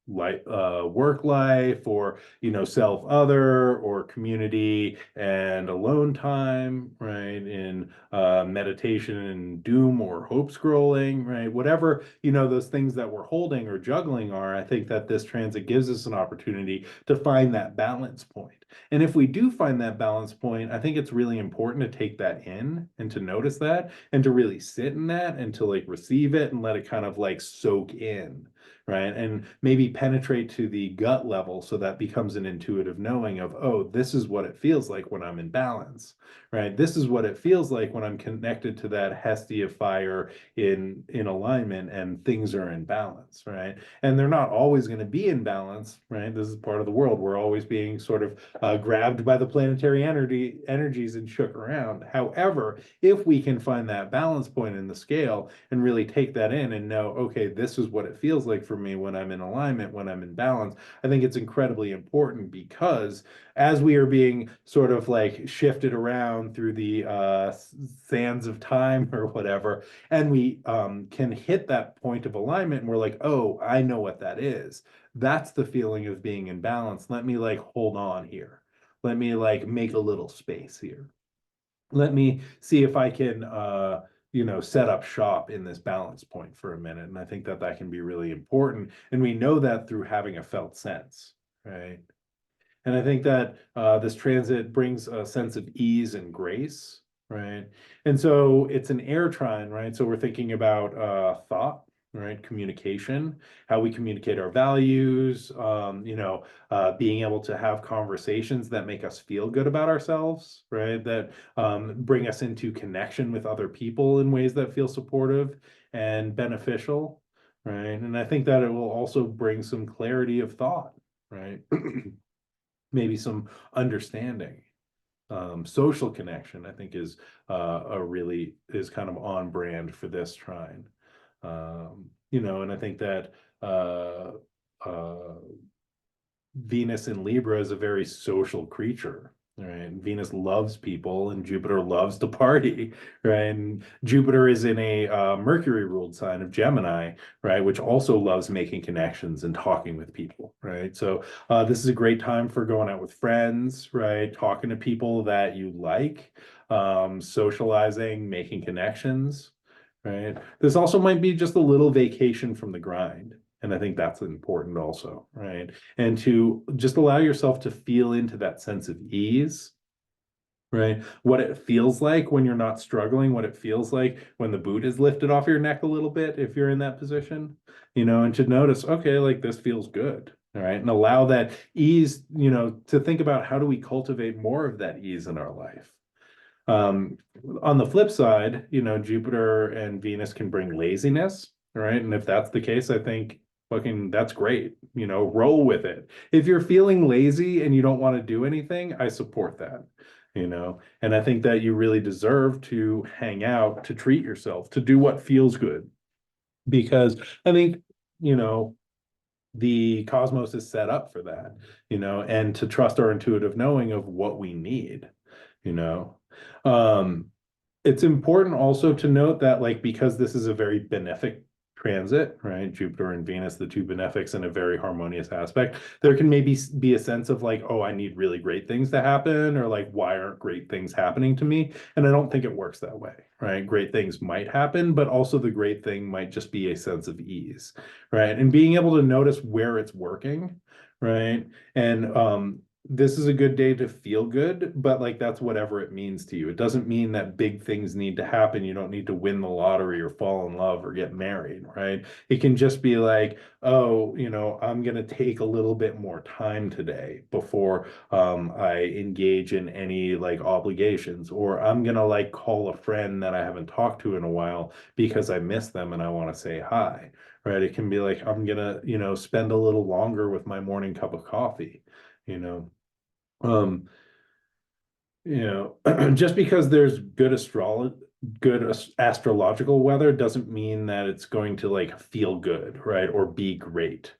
like work life, or self other, or community and alone time, right? In meditation and doom or hope scrolling, right? Whatever those things that we're holding or juggling are, I think that this transit gives us an opportunity to find that balance point. And if we do find that balance point, I think it's really important to take that in and to notice that and to really sit in that and to like receive it and let it kind of like soak in, right? And maybe penetrate to the gut level so that becomes an intuitive knowing of, oh, this is what it feels like when I'm in balance, right? This is what it feels like when I'm connected to that Hestia fire in alignment and things are in balance, right? And they're not always going to be in balance, right? This is part of the world. We're always being sort of grabbed by the planetary energies and shook around. However, if we can find that balance point in the scale and really take that in and know, okay, this is what it feels like for me when I'm in alignment, when I'm in balance, I think it's incredibly important, because as we are being sort of like shifted around through the sands of time or whatever, and we can hit that point of alignment and we're like, oh, I know what that is. That's the feeling of being in balance. Let me like hold on here. Let me like make a little space here. Let me see if I can set up shop in this balance point for a minute. And I think that that can be really important. And we know that through having a felt sense, right? And I think that this transit brings a sense of ease and grace, right? And so it's an air trine, right? So we're thinking about thought, right? Communication, how we communicate our values, being able to have conversations that make us feel good about ourselves, right? That bring us into connection with other people in ways that feel supportive and beneficial, right? And I think that it will also bring some clarity of thought, right? Maybe some understanding. Social connection, I think, is is kind of on brand for this trine. And I think that Venus in Libra is a very social creature, right? Venus loves people and Jupiter loves to party, right? And Jupiter is in a Mercury ruled sign of Gemini, right? Which also loves making connections and talking with people, right? So this is a great time for going out with friends, right? Talking to people that you like, socializing, making connections, right? This also might be just a little vacation from the grind. And I think that's important also, right? And to just allow yourself to feel into that sense of ease, right? What it feels like when you're not struggling, what it feels like when the boot is lifted off your neck a little bit, if you're in that position, and to notice, okay, like this feels good. All right. And allow that ease, to think about how do we cultivate more of that ease in our life. Um, on the flip side, Jupiter and Venus can bring laziness, right? And if that's the case, I think fucking that's great. Roll with it. If you're feeling lazy and you don't want to do anything, I support that. And I think that you really deserve to hang out, to treat yourself, to do what feels good. Because I think, the cosmos is set up for that, and to trust our intuitive knowing of what we need, you know. Um, it's important also to note that, like, because this is a very benefic transit, right? Jupiter and Venus, the two benefics, in a very harmonious aspect, there can maybe be a sense of like, oh, I need really great things to happen, or like, why aren't great things happening to me? And I don't think it works that way, right? Great things might happen, but also the great thing might just be a sense of ease, right? And being able to notice where it's working, right? And this is a good day to feel good, but like that's whatever it means to you. It doesn't mean that big things need to happen. You don't need to win the lottery or fall in love or get married, right? It can just be like, oh, I'm going to take a little bit more time today before I engage in any like obligations, or I'm going to like call a friend that I haven't talked to in a while because I miss them and I want to say hi, right? It can be like, I'm going to, spend a little longer with my morning cup of coffee, you know. Um, just because there's good astrological weather doesn't mean that it's going to like feel good, right? Or be great.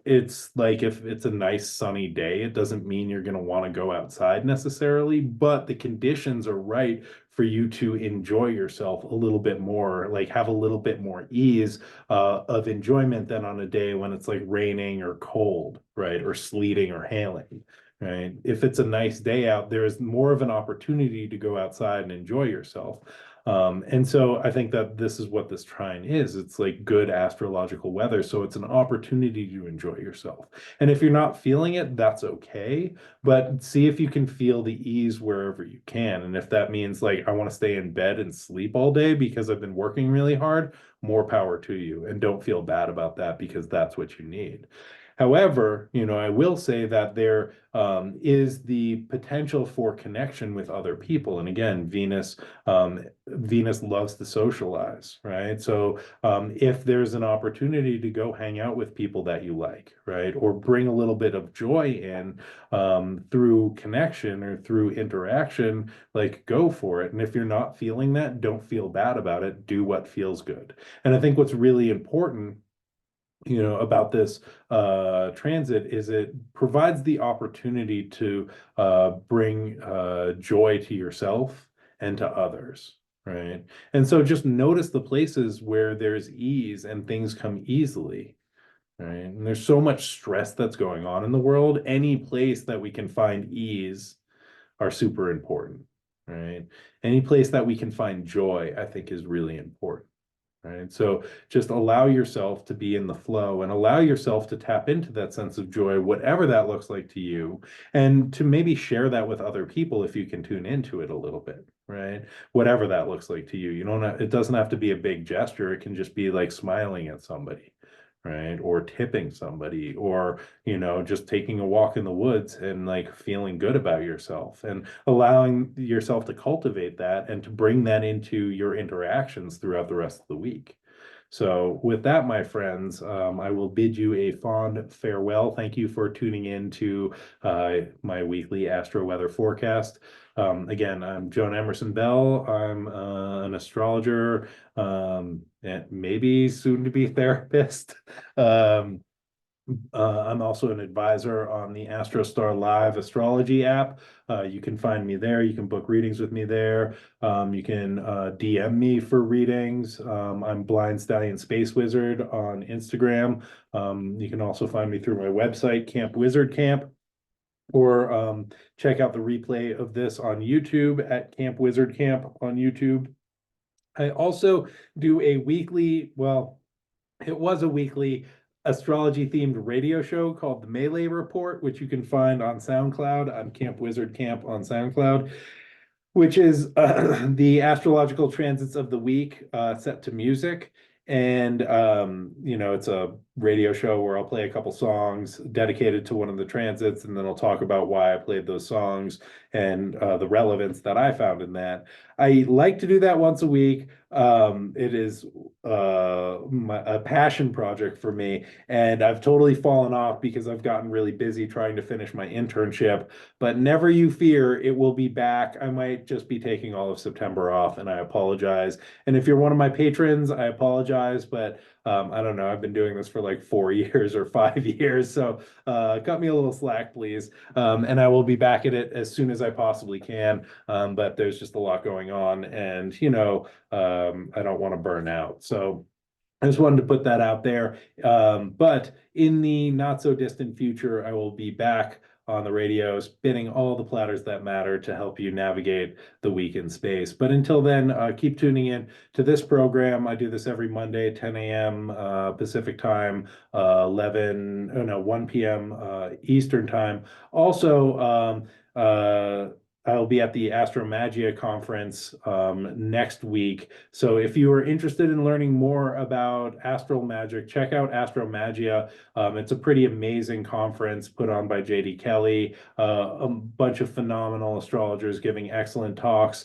It's like if it's a nice sunny day, it doesn't mean you're going to want to go outside necessarily, but the conditions are right for you to enjoy yourself a little bit more, like have a little bit more ease of enjoyment than on a day when it's like raining or cold, right? Or sleeting or hailing. Right. If it's a nice day out, there's more of an opportunity to go outside and enjoy yourself. And so I think that this is what this trine is. It's like good astrological weather. So it's an opportunity to enjoy yourself. And if you're not feeling it, that's okay. But see if you can feel the ease wherever you can. And if that means like, I want to stay in bed and sleep all day because I've been working really hard, more power to you. And don't feel bad about that because that's what you need. However, I will say that there is the potential for connection with other people. And again, Venus loves to socialize, right? So if there's an opportunity to go hang out with people that you like, right, or bring a little bit of joy in through connection or through interaction, like go for it. And if you're not feeling that, don't feel bad about it. Do what feels good. And I think what's really important about this transit is it provides the opportunity to bring joy to yourself and to others, right? And so just notice the places where there's ease and things come easily, right? And there's so much stress that's going on in the world. Any place that we can find ease are super important, right? Any place that we can find joy, I think, is really important. Right. So just allow yourself to be in the flow and allow yourself to tap into that sense of joy, whatever that looks like to you, and to maybe share that with other people if you can tune into it a little bit, right? Whatever that looks like to you. It doesn't have to be a big gesture. It can just be like smiling at somebody, right? Or tipping somebody, or, just taking a walk in the woods and like feeling good about yourself and allowing yourself to cultivate that and to bring that into your interactions throughout the rest of the week. So with that, my friends, I will bid you a fond farewell. Thank you for tuning in to my weekly astro weather forecast. Again, I'm Joan Emerson Bell. I'm an astrologer, and maybe soon to be therapist. Um, I'm also an advisor on the AstroStar Live astrology app. You can find me there. You can book readings with me there. You can DM me for readings. I'm Blind Stallion Space Wizard on Instagram. You can also find me through my website, Camp Wizard Camp, or check out the replay of this on YouTube at Camp Wizard Camp on YouTube. I also do a weekly, well, it was a weekly astrology themed radio show called the Melee Report, which you can find on SoundCloud. I'm Camp Wizard Camp on SoundCloud, which is the astrological transits of the week set to music. And it's a radio show where I'll play a couple songs dedicated to one of the transits, and then I'll talk about why I played those songs and the relevance that I found in that. I like to do that once a week. It is a passion project for me, and I've totally fallen off because I've gotten really busy trying to finish my internship. But never you fear, it will be back. I might just be taking all of September off, and I apologize. And if you're one of my patrons, I apologize, but I don't know, I've been doing this for like 4 years or 5 years, so cut me a little slack, please. And I will be back at it as soon as I possibly can. But there's just a lot going on, and I don't want to burn out. So I just wanted to put that out there. But in the not so distant future, I will be back on the radio spinning all the platters that matter to help you navigate the week in space. But until then, keep tuning in to this program. I do this every Monday, 10 a.m. Pacific time, 1 p.m. Eastern time. Also, I'll be at the Astromagia conference next week. So if you are interested in learning more about astral magic, check out Astromagia. It's a pretty amazing conference put on by J.D. Kelly, a bunch of phenomenal astrologers giving excellent talks,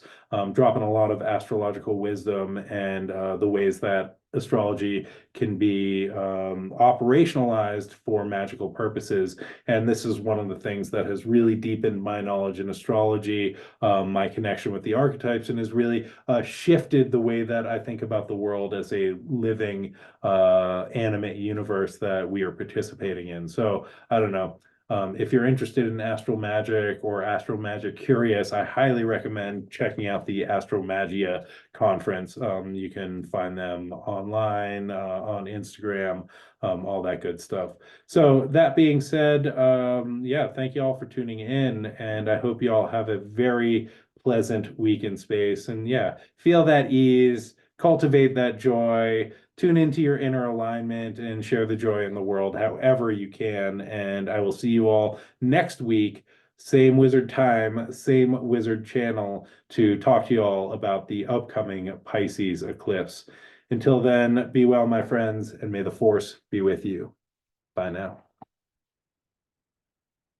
dropping a lot of astrological wisdom and the ways that astrology can be operationalized for magical purposes. And this is one of the things that has really deepened my knowledge in astrology, my connection with the archetypes, and has really shifted the way that I think about the world as a living, animate universe that we are participating in. So I don't know. If you're interested in astral magic or astral magic curious, I highly recommend checking out the Astromagia conference. You can find them online, on Instagram, all that good stuff. So that being said, yeah, thank you all for tuning in, and I hope you all have a very pleasant week in space. And yeah, feel that ease, cultivate that joy, tune into your inner alignment, and share the joy in the world however you can. And I will see you all next week, same wizard time, same wizard channel, to talk to you all about the upcoming Pisces eclipse. Until then, be well, my friends, and may the force be with you. Bye now.